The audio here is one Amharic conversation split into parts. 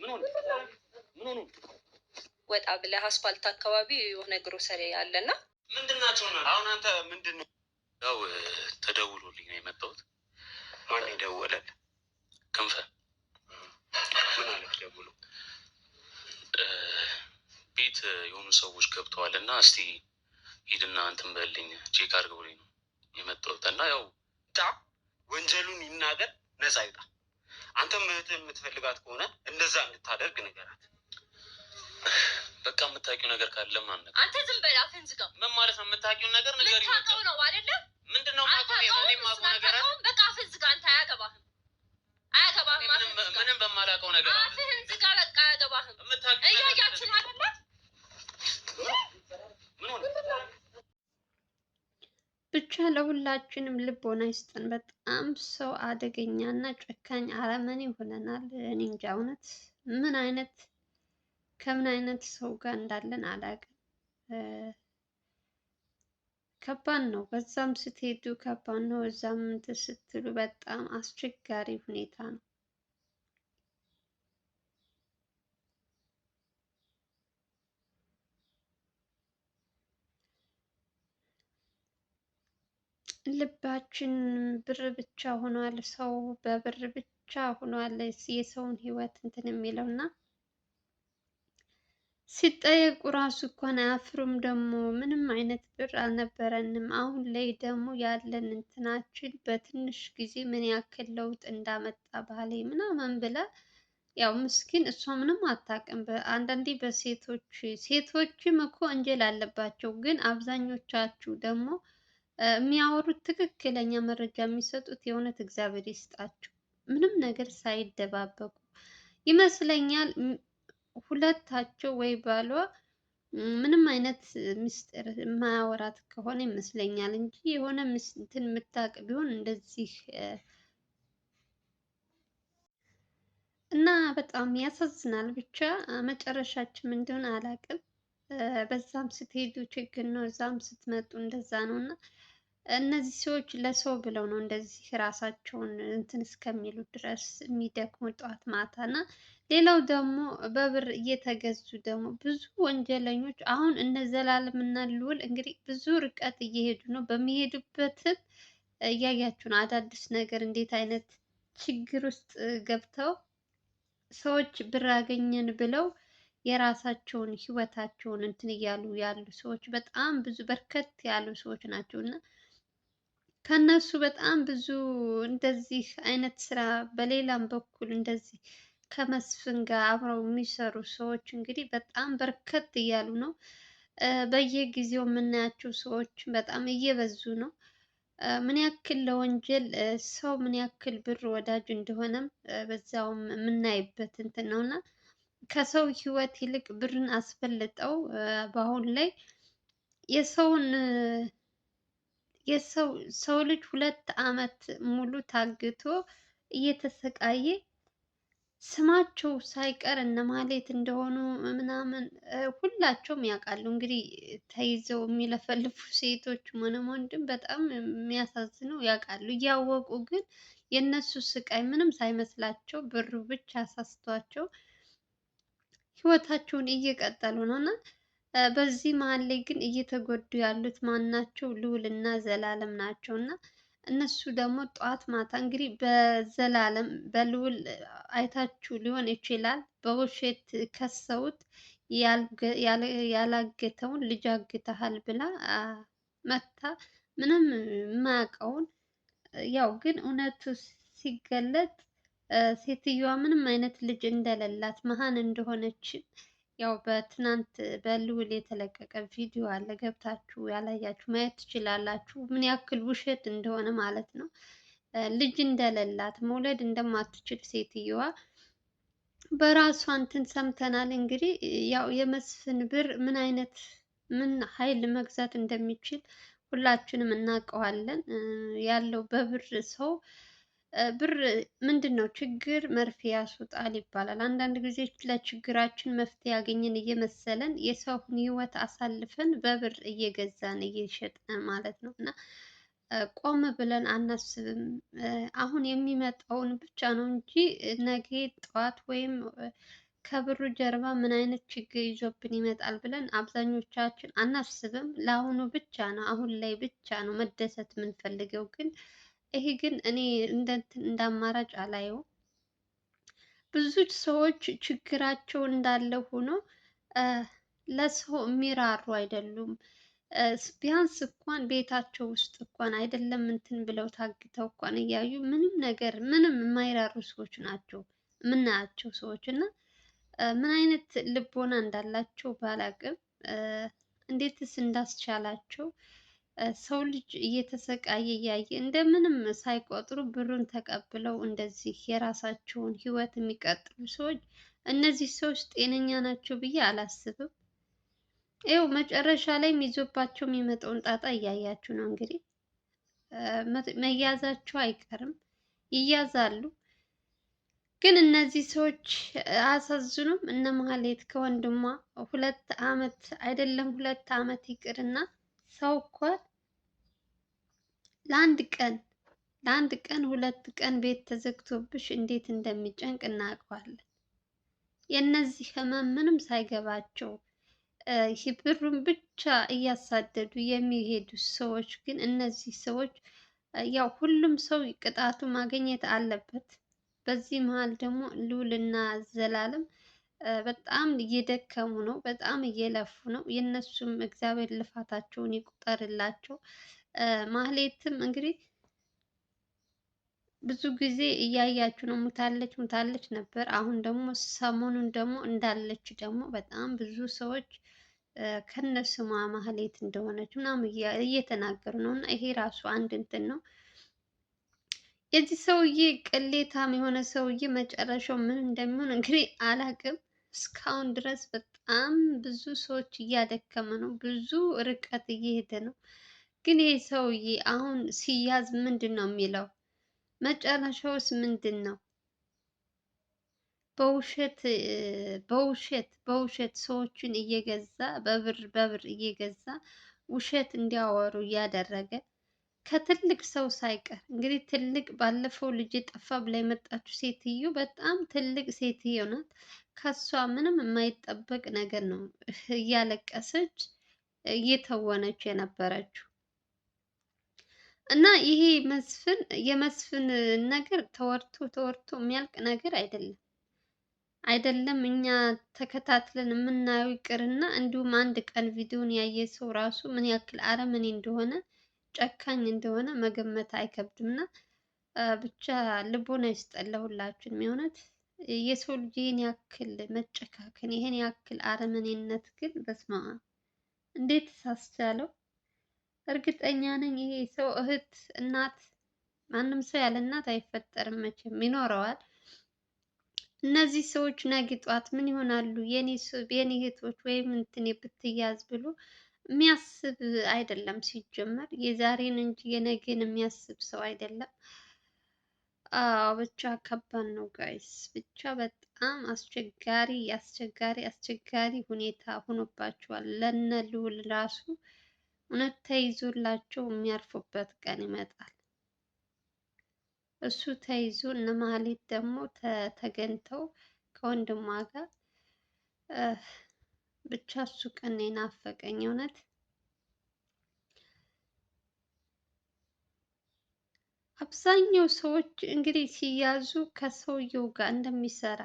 ምን ሆነ? ወጣ ብለህ አስፋልት አካባቢ የሆነ ግሮሰሪ አለና ምንድናቸው ነው? አሁን አንተ ምንድነው? ያው ተደውሎልኝ ነው የመጣሁት። ማን ይደወላል? ክንፈ። ምን አለ ደውሎ? ቤት የሆኑ ሰዎች ገብተዋል እና እስቲ ሂድና እንትን በልኝ ቼክ አድርገው ብሎኝ ነው የመጣሁት። እና ያው ወንጀሉን ይናገር ነፃ ይውጣ። አንተም እህትህ የምትፈልጋት ከሆነ እንደዛ እንድታደርግ ንገራት። በቃ የምታውቂው ነገር ካለ ማነው? አንተ ዝም በል አፍህን ዝጋ። ምን ማለት ነው? የምታውቂውን ነገር ንገሪኝ። ልታውቀው ነው አይደለም? ምንድነው የማውቀው ነገር አለ? በቃ አፍህን ዝጋ። አንተ አያገባህም። ምንም በማላውቀው ነገር አፍህን ዝጋ። በቃ አያገባህም። እያያችሁ ነው አይደለ? ብቻ ለሁላችንም ልቦና ይስጠን። በጣም ሰው አደገኛ እና ጨካኝ አረመኔ ሆነናል። እኔ እንጃ እውነት ከምን አይነት ሰው ጋር እንዳለን አላውቅም። ከባድ ነው። በዛም ስትሄዱ ከባድ ነው፣ እዛም እንትን ስትሉ በጣም አስቸጋሪ ሁኔታ ነው። ልባችን ብር ብቻ ሆኗል። ሰው በብር ብቻ ሆኗል የሰውን ህይወት እንትን የሚለው እና ሲጠየቁ ራሱ እንኳን አያፍሩም። ደግሞ ምንም አይነት ብር አልነበረንም። አሁን ላይ ደግሞ ያለን እንትናችን በትንሽ ጊዜ ምን ያክል ለውጥ እንዳመጣ ባሌ ምናምን ብላ ያው ምስኪን እሷ ምንም አታውቅም። አንዳንዴ ሴቶችም እኮ ወንጀል አለባቸው፣ ግን አብዛኞቻችሁ ደግሞ የሚያወሩት ትክክለኛ መረጃ የሚሰጡት የእውነት እግዚአብሔር ይስጣቸው፣ ምንም ነገር ሳይደባበቁ ይመስለኛል። ሁለታቸው ወይ ባሏ ምንም አይነት ምስጢር የማያወራት ከሆነ ይመስለኛል እንጂ የሆነ እንትን የምታውቅ ቢሆን እንደዚህ እና በጣም ያሳዝናል። ብቻ መጨረሻችን ምን እንደሆነ አላውቅም። በዛም ስትሄዱ ችግር ነው፣ እዛም ስትመጡ እንደዛ ነው እና እነዚህ ሰዎች ለሰው ብለው ነው እንደዚህ ራሳቸውን እንትን እስከሚሉ ድረስ የሚደክሙ ጠዋት ማታ። እና ሌላው ደግሞ በብር እየተገዙ ደግሞ ብዙ ወንጀለኞች አሁን እነ ዘላለም እና ልዑል እንግዲህ ብዙ ርቀት እየሄዱ ነው። በሚሄዱበትም እያያችሁ ነው አዳዲስ ነገር እንዴት አይነት ችግር ውስጥ ገብተው ሰዎች ብር አገኘን ብለው የራሳቸውን ህይወታቸውን እንትን እያሉ ያሉ ሰዎች በጣም ብዙ በርከት ያሉ ሰዎች ናቸው እና ከነሱ በጣም ብዙ እንደዚህ አይነት ስራ በሌላም በኩል እንደዚህ ከመስፍን ጋር አብረው የሚሰሩ ሰዎች እንግዲህ በጣም በርከት እያሉ ነው። በየጊዜው የምናያቸው ሰዎች በጣም እየበዙ ነው። ምን ያክል ለወንጀል ሰው ምን ያክል ብር ወዳጅ እንደሆነም በዛውም የምናይበት እንትን ነው እና ከሰው ህይወት ይልቅ ብርን አስበልጠው በአሁን ላይ ሰው ልጅ 2 ዓመት ሙሉ ታግቶ እየተሰቃየ ስማቸው ሳይቀር እነ ማህሌት እንደሆኑ ምናምን ሁላቸውም ያውቃሉ። እንግዲህ ተይዘው የሚለፈልፉ ሴቶችም ሆነ ወንድም በጣም የሚያሳዝነው ያውቃሉ። እያወቁ ግን የእነሱ ስቃይ ምንም ሳይመስላቸው ብሩ ብቻ አሳስቷቸው ህይወታቸውን እየቀጠሉ ነው እና በዚህ መሀል ላይ ግን እየተጎዱ ያሉት ማናቸው? ልዑል እና ዘላለም ናቸው እና እነሱ ደግሞ ጠዋት ማታ እንግዲህ በልዑል አይታችሁ ሊሆን ይችላል በውሸት ከሰውት ያላገተውን ልጅ አግተሃል ብላ መታ ምንም የማያውቀውን ያው ግን እውነቱ ሲገለጥ ሴትዮዋ ምንም አይነት ልጅ እንደሌላት መሀን እንደሆነች ያው በትናንት በልዑል የተለቀቀ ቪዲዮ አለ፣ ገብታችሁ ያላያችሁ ማየት ትችላላችሁ። ምን ያክል ውሸት እንደሆነ ማለት ነው። ልጅ እንደሌላት መውለድ እንደማትችል ሴትየዋ በራሷ እንትን ሰምተናል። እንግዲህ ያው የመስፍን ብር ምን ኃይል መግዛት እንደሚችል ሁላችንም እናውቀዋለን። ያለው በብር ሰው ብር ምንድን ነው? ችግር መርፌ ያስወጣል ይባላል። አንዳንድ ጊዜ ለችግራችን መፍትሄ ያገኘን እየመሰለን የሰውን ሕይወት አሳልፈን በብር እየገዛን እየሸጥን ማለት ነው እና ቆም ብለን አናስብም። አሁን የሚመጣውን ብቻ ነው እንጂ ነገ ጠዋት ወይም ከብሩ ጀርባ ምን አይነት ችግር ይዞብን ይመጣል ብለን አብዛኞቻችን አናስብም። ለአሁኑ ብቻ ነው፣ አሁን ላይ ብቻ ነው መደሰት የምንፈልገው። ግን ይሄ ግን እኔ እንደ እንትን እንደ አማራጭ አላየውም። ብዙ ሰዎች ችግራቸው እንዳለ ሆኖ ለሰው የሚራሩ አይደሉም። ቢያንስ እንኳን ቤታቸው ውስጥ እንኳን አይደለም እንትን ብለው ታግተው እንኳን እያዩ ምንም ነገር ምንም የማይራሩ ሰዎች ናቸው የምናያቸው ሰዎች እና ምን አይነት ልቦና እንዳላቸው ባላቅም እንዴትስ እንዳስቻላቸው ሰው ልጅ እየተሰቃየ እያየ እንደምንም ሳይቆጥሩ ብሩን ተቀብለው እንደዚህ የራሳቸውን ህይወት የሚቀጥሉ ሰዎች እነዚህ ሰዎች ጤነኛ ናቸው ብዬ አላስብም። ይኸው መጨረሻ ላይ ይዞባቸው የሚመጣውን ጣጣ እያያችሁ ነው እንግዲህ። መያዛቸው አይቀርም፣ ይያዛሉ። ግን እነዚህ ሰዎች አያሳዝኑም? እነ ማህሌት ከወንድሟ 2 ዓመት አይደለም 2 ዓመት ይቅርና ሰው እኮ ለአንድ ቀን 2 ቀን ቤት ተዘግቶብሽ እንዴት እንደሚጨንቅ እናውቀዋለን። የእነዚህ ህመም ምንም ሳይገባቸው ብሩን ብቻ እያሳደዱ የሚሄዱ ሰዎች ግን እነዚህ ሰዎች ያው ሁሉም ሰው ቅጣቱ ማግኘት አለበት። በዚህ መሀል ደግሞ ልዑልና ዘላለም በጣም እየደከሙ ነው፣ በጣም እየለፉ ነው። የእነሱም እግዚአብሔር ልፋታቸውን ይቁጠርላቸው። ማህሌትም እንግዲህ ብዙ ጊዜ እያያችሁ ነው፣ ሙታለች ሙታለች ነበር። አሁን ደግሞ ሰሞኑን ደግሞ እንዳለች ደግሞ በጣም ብዙ ሰዎች ከነስሟ ማህሌት እንደሆነች ምናምን እየተናገሩ ነው። እና ይሄ ራሱ አንድ እንትን ነው። የዚህ ሰውዬ ቅሌታም የሆነ ሰውዬ መጨረሻው ምን እንደሚሆን እንግዲህ አላቅም። እስካሁን ድረስ በጣም ብዙ ሰዎች እያደከመ ነው፣ ብዙ ርቀት እየሄደ ነው። ግን ይሄ ሰውዬ አሁን ሲያዝ ምንድን ነው የሚለው? መጨረሻውስ ምንድን ነው? በውሸት ሰዎችን እየገዛ በብር እየገዛ ውሸት እንዲያወሩ እያደረገ ከትልቅ ሰው ሳይቀር እንግዲህ ትልቅ ባለፈው ልጅ ጠፋ ብላ የመጣችው ሴትዮ በጣም ትልቅ ሴትዮ ናት። ከሷ ምንም የማይጠበቅ ነገር ነው እያለቀሰች እየተወነች የነበረችው። እና ይሄ የመስፍን ነገር ተወርቶ የሚያልቅ ነገር አይደለም። እኛ ተከታትለን የምናየው ይቅርና እንዲሁም አንድ ቀን ቪዲዮን ያየ ሰው ራሱ ምን ያክል አረመኔ እንደሆነ ጨካኝ እንደሆነ መገመት አይከብድም። እና ብቻ ልቦና ይስጠን ለሁላችንም። የእውነት የሰው ልጅ ይህን ያክል መጨካከን፣ ይህን ያክል አረመኔነት ግን በስመ አብ እንዴት ሳስቻለው። እርግጠኛ ነኝ ይሄ ሰው እህት፣ እናት፣ ማንም ሰው ያለ እናት አይፈጠርም መቼም ይኖረዋል። እነዚህ ሰዎች ነገ ጧት ምን ይሆናሉ የኔ እህቶች ወይም እንትኔ ብትያዝ ብሎ የሚያስብ አይደለም። ሲጀመር የዛሬን እንጂ የነገን የሚያስብ ሰው አይደለም። አዎ ብቻ ከባድ ነው ጋይስ። ብቻ በጣም አስቸጋሪ ሁኔታ ሆኖባቸዋል። ለነ ልዑል ራሱ እውነት ተይዞላቸው የሚያርፉበት ቀን ይመጣል። እሱ ተይዞ እነ ማህሌት ደግሞ ተገኝተው ከወንድሟ ጋር ብቻ እሱ ቀን የናፈቀኝ እውነት። አብዛኛው ሰዎች እንግዲህ ሲያዙ ከሰውየው ጋር እንደሚሰራ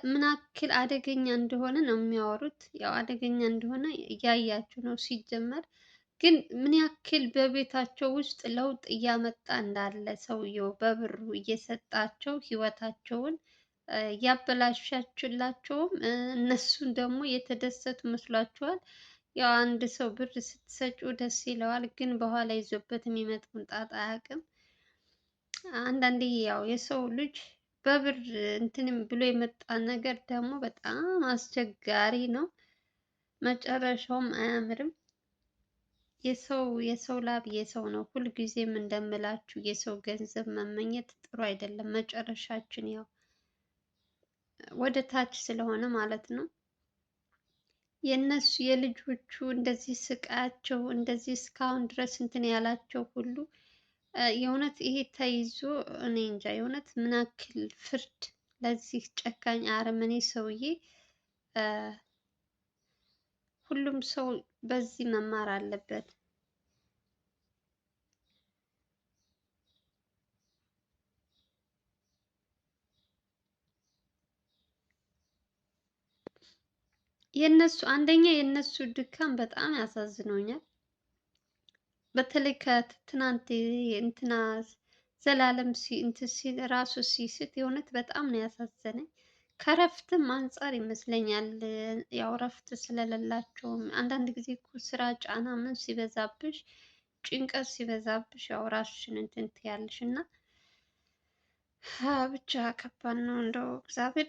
ምን ያክል አደገኛ እንደሆነ ነው የሚያወሩት። ያው አደገኛ እንደሆነ እያያችሁ ነው ሲጀመር። ግን ምን ያክል በቤታቸው ውስጥ ለውጥ እያመጣ እንዳለ ሰውየው በብሩ እየሰጣቸው ህይወታቸውን እያበላሻችላቸውም እነሱን ደግሞ የተደሰቱ መስሏቸዋል። ያው አንድ ሰው ብር ስትሰጪው ደስ ይለዋል፣ ግን በኋላ ይዞበት የሚመጣውን ጣጣ አያውቅም። አንዳንዴ ያው የሰው ልጅ በብር እንትንም ብሎ የመጣ ነገር ደግሞ በጣም አስቸጋሪ ነው። መጨረሻውም አያምርም። የሰው ላብ የሰው ነው። ሁልጊዜም እንደምላችሁ የሰው ገንዘብ መመኘት ጥሩ አይደለም። መጨረሻችን ያው ወደ ታች ስለሆነ ማለት ነው። የእነሱ የልጆቹ እንደዚህ ስቃያቸው እንደዚህ እስካሁን ድረስ እንትን ያላቸው ሁሉ የእውነት ይሄ ተይዞ እኔ እንጃ የእውነት ምን ያክል ፍርድ ለዚህ ጨካኝ አረመኔ ሰውዬ እ ሁሉም ሰው በዚህ መማር አለበት። የነሱ አንደኛ የነሱ ድካም በጣም ያሳዝኖኛል። በተለይ ከትናንት እንትና ዘላለም እንትን ሲል ራሱ ሲስት የእውነት በጣም ነው ያሳዘነኝ። ከእረፍትም አንጻር ይመስለኛል ያው እረፍት ስለሌላቸውም አንዳንድ ጊዜ እኮ ስራ ጫና ምን ሲበዛብሽ ጭንቀት ሲበዛብሽ ያው ራስሽን እንትን ትያለሽ እና ብቻ ከባድ ነው እንደው እግዚአብሔር።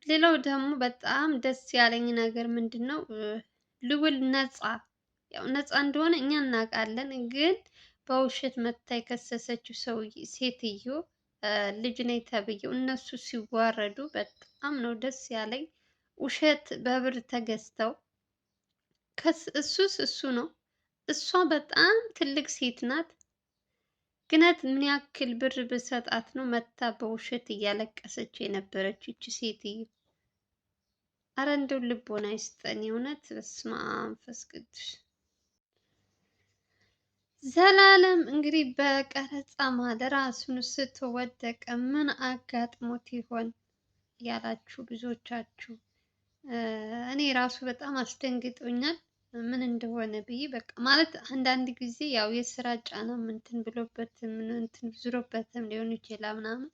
ሌላው ደግሞ በጣም ደስ ያለኝ ነገር ምንድን ነው ልዑል ነፃ ያው ነፃ እንደሆነ እኛ እናውቃለን፣ ግን በውሸት መታ የከሰሰችው ሰውዬ ሴትዮ ልጅ ነኝ ተብዬው እነሱ ሲዋረዱ በጣም ነው ደስ ያለኝ። ውሸት በብር ተገዝተው እሱስ እሱ ነው። እሷ በጣም ትልቅ ሴት ናት። ግነት ምን ያክል ብር ብሰጣት ነው መታ በውሸት እያለቀሰች የነበረች ይቺ ሴትዮ? አረ እንደው ልቦና ይስጠን የእውነት በስመ አብ መንፈስ ቅዱስ። ዘላለም እንግዲህ በቀረጻ መሀል ራሱን ስቶ ወደቀ። ምን አጋጥሞት ይሆን ያላችሁ ብዙዎቻችሁ፣ እኔ ራሱ በጣም አስደንግጦኛል። ምን እንደሆነ ብዬ በቃ ማለት አንዳንድ ጊዜ ያው የስራ ጫና እንትን ብሎበትም እንትን ዙሮበትም ሊሆን ይችላል ምናምን፣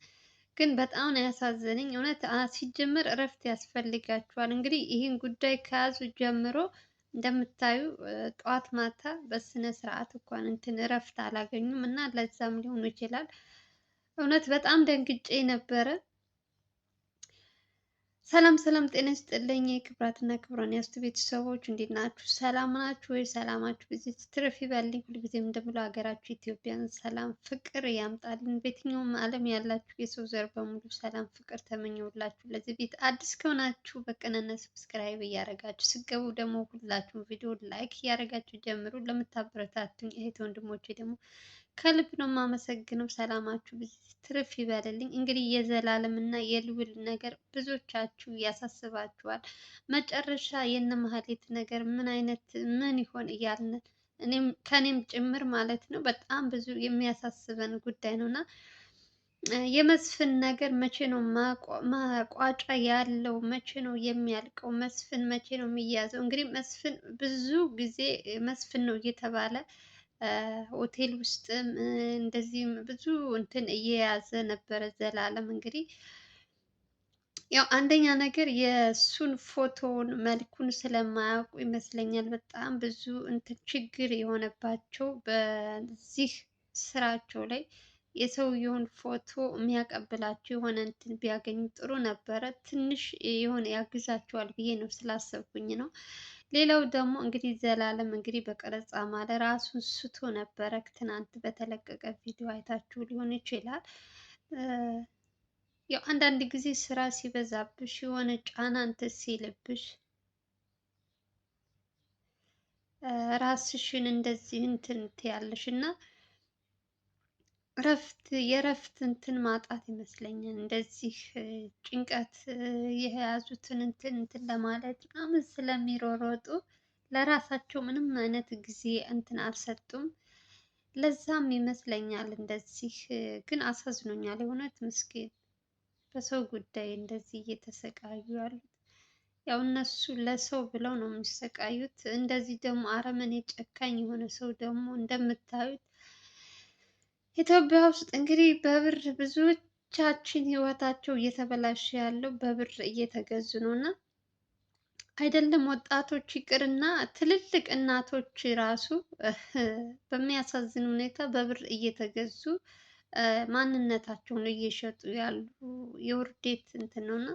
ግን በጣም ነው ያሳዘነኝ እውነት። ሲጀመር እረፍት ያስፈልጋቸዋል። እንግዲህ ይህን ጉዳይ ከያዙ ጀምሮ እንደምታዩ ጠዋት ማታ በስነ ስርዓት እንኳን እንትን እረፍት አላገኙም እና ለዛም ሊሆኑ ይችላል። እውነት በጣም ደንግጬ ነበረ። ሰላም ሰላም፣ ጤና ይስጥልኝ ክብራትና ክብራን ያስቱ ቤተሰቦች እንዴት ናችሁ? ሰላም ናችሁ ወይ? ሰላማችሁ በዚህ ትርፍ ይበልኝ። ሁልጊዜም እንደምለው ሀገራችሁ ኢትዮጵያን ሰላም ፍቅር ያምጣልን። በየትኛውም ዓለም ያላችሁ የሰው ዘር በሙሉ ሰላም ፍቅር ተመኘውላችሁ። ለዚህ ቤት አዲስ ከሆናችሁ በቅንነት ሰብስክራይብ እያደረጋችሁ ስገቡ ደግሞ ሁላችሁም ቪዲዮ ላይክ እያደረጋችሁ ጀምሩ። ለምታበረታቱኝ እህት ወንድሞቼ ደግሞ ከልብ ነው የማመሰግነው። ሰላማችሁ ብዙ ትርፍ ይበልልኝ። እንግዲህ የዘላለም እና የልዑል ነገር ብዙዎቻችሁ ያሳስባችኋል። መጨረሻ የነ መሀሌት ነገር ምን አይነት ምን ይሆን እያልን እኔም ከኔም ጭምር ማለት ነው በጣም ብዙ የሚያሳስበን ጉዳይ ነው እና የመስፍን ነገር መቼ ነው ማቋጫ ያለው? መቼ ነው የሚያልቀው? መስፍን መቼ ነው የሚያዘው? እንግዲህ መስፍን ብዙ ጊዜ መስፍን ነው እየተባለ ሆቴል ውስጥም እንደዚህም ብዙ እንትን እየያዘ ነበረ። ዘላለም እንግዲህ ያው አንደኛ ነገር የእሱን ፎቶውን መልኩን ስለማያውቁ ይመስለኛል በጣም ብዙ እንትን ችግር የሆነባቸው በዚህ ስራቸው ላይ። የሰውየውን ፎቶ የሚያቀብላቸው የሆነ እንትን ቢያገኙ ጥሩ ነበረ። ትንሽ የሆነ ያግዛቸዋል ብዬ ነው ስላሰብኩኝ ነው። ሌላው ደግሞ እንግዲህ ዘላለም እንግዲህ በቀረጻ ማለት ራሱን ስቶ ነበረ። ትናንት በተለቀቀ ቪዲዮ አይታችሁ ሊሆን ይችላል። ያው አንዳንድ ጊዜ ስራ ሲበዛብሽ የሆነ ጫና እንትን ሲልብሽ ራስሽን እንደዚህ እንትን ትያለሽ እና የእረፍት እንትን ማጣት ይመስለኛል። እንደዚህ ጭንቀት የያዙትን እንትን ለማለት ምናምን ስለሚሮሮጡ ለራሳቸው ምንም አይነት ጊዜ እንትን አልሰጡም። ለዛም ይመስለኛል እንደዚህ። ግን አሳዝኖኛል የእውነት ምስኪን በሰው ጉዳይ እንደዚህ እየተሰቃዩ ያሉት። ያው እነሱ ለሰው ብለው ነው የሚሰቃዩት። እንደዚህ ደግሞ አረመኔ ጨካኝ የሆነ ሰው ደግሞ እንደምታዩት ኢትዮጵያ ውስጥ እንግዲህ በብር ብዙዎቻችን ህይወታቸው እየተበላሸ ያለው በብር እየተገዙ ነው እና አይደለም ወጣቶች ይቅርና ትልልቅ እናቶች ራሱ በሚያሳዝን ሁኔታ በብር እየተገዙ ማንነታቸውን እየሸጡ ያሉ የውርዴት እንትን ነው እና